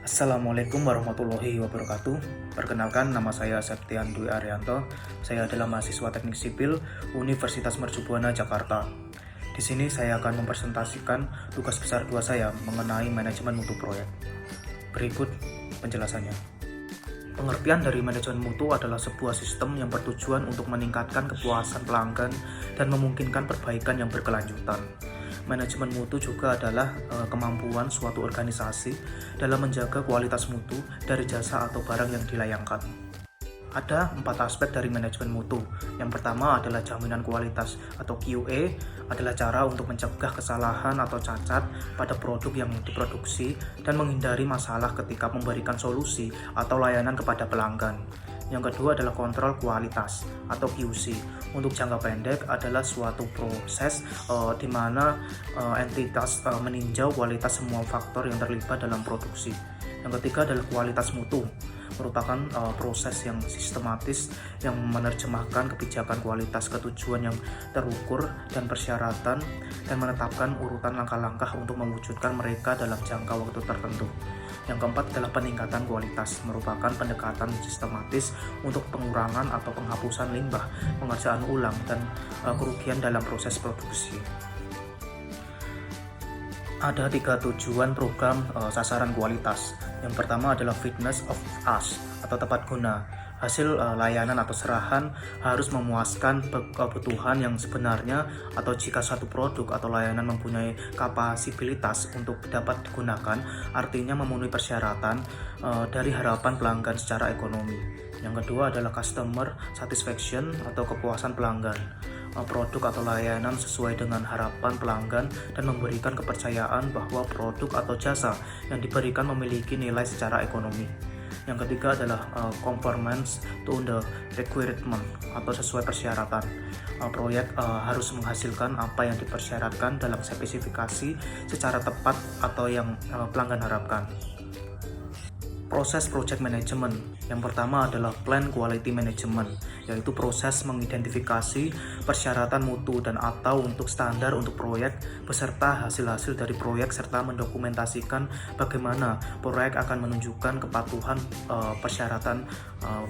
Assalamualaikum warahmatullahi wabarakatuh. Perkenalkan, nama saya Septian Dwi Arianto. Saya adalah mahasiswa Teknik Sipil Universitas Mercubuana Jakarta. Di sini saya akan mempresentasikan tugas besar 2 saya mengenai manajemen mutu proyek. Berikut penjelasannya. Pengertian dari manajemen mutu adalah sebuah sistem yang bertujuan untuk meningkatkan kepuasan pelanggan dan memungkinkan perbaikan yang berkelanjutan. Manajemen mutu juga adalah kemampuan suatu organisasi dalam menjaga kualitas mutu dari jasa atau barang yang dilayangkan. Ada 4 aspek dari manajemen mutu. Yang pertama adalah jaminan kualitas atau QA, adalah cara untuk mencegah kesalahan atau cacat pada produk yang diproduksi dan menghindari masalah ketika memberikan solusi atau layanan kepada pelanggan. Yang kedua adalah kontrol kualitas atau QC. Untuk jangka pendek adalah suatu proses di mana entitas meninjau kualitas semua faktor yang terlibat dalam produksi. Yang ketiga adalah kualitas mutu, merupakan proses yang sistematis yang menerjemahkan kebijakan kualitas ke tujuan yang terukur dan persyaratan dan menetapkan urutan langkah-langkah untuk mewujudkan mereka dalam jangka waktu tertentu. Yang keempat adalah peningkatan kualitas, merupakan pendekatan sistematis untuk pengurangan atau penghapusan limbah, pengerjaan ulang, dan kerugian dalam proses produksi. Ada 3 tujuan program sasaran kualitas. Yang pertama adalah fitness of us atau tepat guna. Hasil layanan atau serahan harus memuaskan kebutuhan yang sebenarnya, atau jika suatu produk atau layanan mempunyai kapasibilitas untuk dapat digunakan, artinya memenuhi persyaratan dari harapan pelanggan secara ekonomi. Yang kedua adalah customer satisfaction atau kepuasan pelanggan. Produk atau layanan sesuai dengan harapan pelanggan dan memberikan kepercayaan bahwa produk atau jasa yang diberikan memiliki nilai secara ekonomi. Yang ketiga adalah conformance to the requirement atau sesuai persyaratan. Proyek harus menghasilkan apa yang dipersyaratkan dalam spesifikasi secara tepat atau yang pelanggan harapkan. Proses project management. Yang pertama adalah plan quality management, yaitu proses mengidentifikasi persyaratan mutu dan atau untuk standar untuk proyek beserta hasil-hasil dari proyek serta mendokumentasikan bagaimana proyek akan menunjukkan kepatuhan persyaratan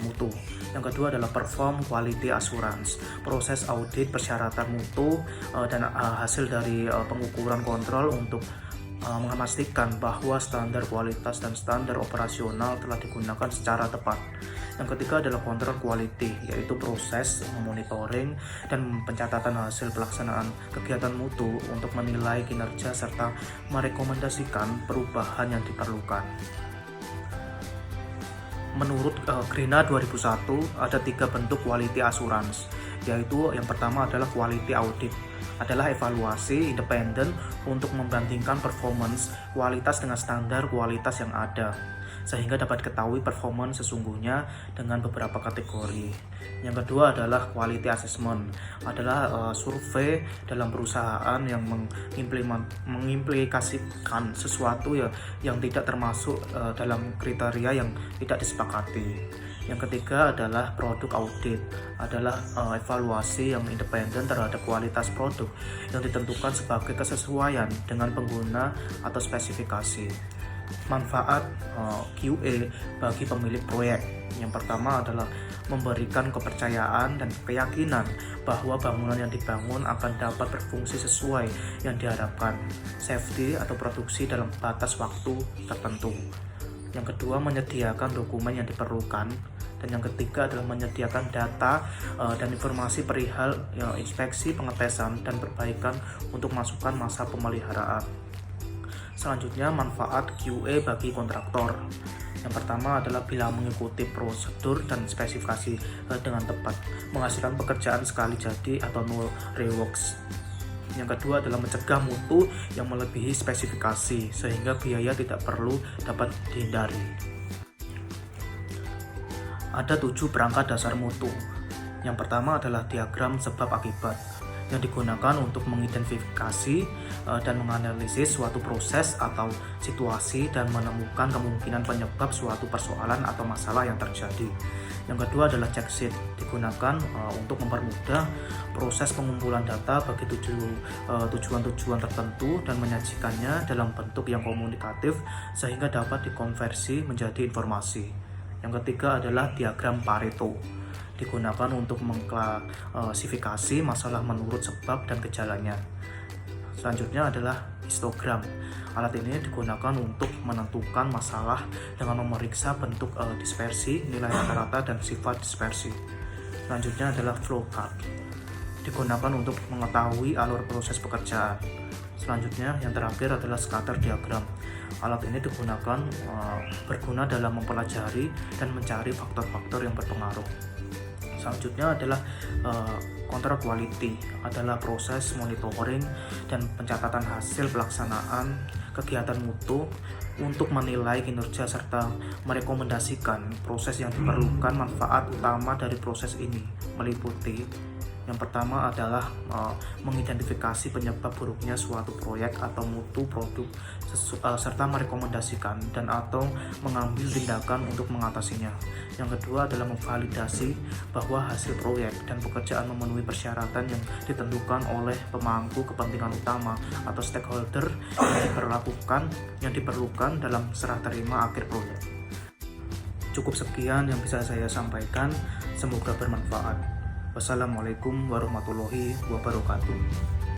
mutu. Yang kedua adalah perform quality assurance, proses audit persyaratan mutu dan hasil dari pengukuran kontrol untuk memastikan bahwa standar kualitas dan standar operasional telah digunakan secara tepat. Yang ketiga adalah control quality, yaitu proses monitoring dan pencatatan hasil pelaksanaan kegiatan mutu untuk menilai kinerja serta merekomendasikan perubahan yang diperlukan. Menurut Grina 2001 ada 3 bentuk quality assurance, yaitu yang pertama adalah quality audit, adalah evaluasi independen untuk membandingkan performance kualitas dengan standar kualitas yang ada, sehingga dapat diketahui performance sesungguhnya dengan beberapa kategori. Yang kedua adalah quality assessment, adalah survei dalam perusahaan yang mengimplikasikan sesuatu yang tidak termasuk dalam kriteria yang tidak disepakati. Yang ketiga adalah produk audit, adalah evaluasi yang independen terhadap kualitas produk yang ditentukan sebagai kesesuaian dengan pengguna atau spesifikasi. Manfaat QA bagi pemilik proyek. Yang pertama adalah memberikan kepercayaan dan keyakinan bahwa bangunan yang dibangun akan dapat berfungsi sesuai yang diharapkan, safety atau produksi dalam batas waktu tertentu. Yang kedua, menyediakan dokumen yang diperlukan. Dan yang ketiga adalah menyediakan data dan informasi perihal inspeksi, pengetesan, dan perbaikan untuk masukan masa pemeliharaan. Selanjutnya, manfaat QA bagi kontraktor. Yang pertama adalah bila mengikuti prosedur dan spesifikasi dengan tepat, menghasilkan pekerjaan sekali jadi atau no reworks. Yang kedua adalah mencegah mutu yang melebihi spesifikasi sehingga biaya tidak perlu dapat dihindari. Ada 7 perangkat dasar mutu. Yang pertama adalah diagram sebab akibat yang digunakan untuk mengidentifikasi dan menganalisis suatu proses atau situasi dan menemukan kemungkinan penyebab suatu persoalan atau masalah yang terjadi. Yang kedua adalah check sheet, digunakan untuk mempermudah proses pengumpulan data bagi tujuan-tujuan tertentu dan menyajikannya dalam bentuk yang komunikatif sehingga dapat dikonversi menjadi informasi. Yang ketiga adalah diagram Pareto, digunakan untuk mengklasifikasi masalah menurut sebab dan gejalanya. Selanjutnya adalah histogram. Alat ini digunakan untuk menentukan masalah dengan memeriksa bentuk dispersi, nilai rata-rata, dan sifat dispersi. Selanjutnya adalah flowchart, digunakan untuk mengetahui alur proses pekerjaan. Selanjutnya yang terakhir adalah scatter diagram. Alat ini digunakan berguna dalam mempelajari dan mencari faktor-faktor yang berpengaruh. Selanjutnya adalah control quality, adalah proses monitoring dan pencatatan hasil pelaksanaan kegiatan mutu untuk menilai kinerja serta merekomendasikan proses yang diperlukan. Manfaat utama dari proses ini meliputi yang pertama adalah mengidentifikasi penyebab buruknya suatu proyek atau mutu produk serta merekomendasikan dan atau mengambil tindakan untuk mengatasinya. Yang kedua adalah memvalidasi bahwa hasil proyek dan pekerjaan memenuhi persyaratan yang ditentukan oleh pemangku kepentingan utama atau stakeholder yang diperlukan dalam serah terima akhir proyek. Cukup sekian yang bisa saya sampaikan, semoga bermanfaat. Wassalamualaikum warahmatullahi wabarakatuh.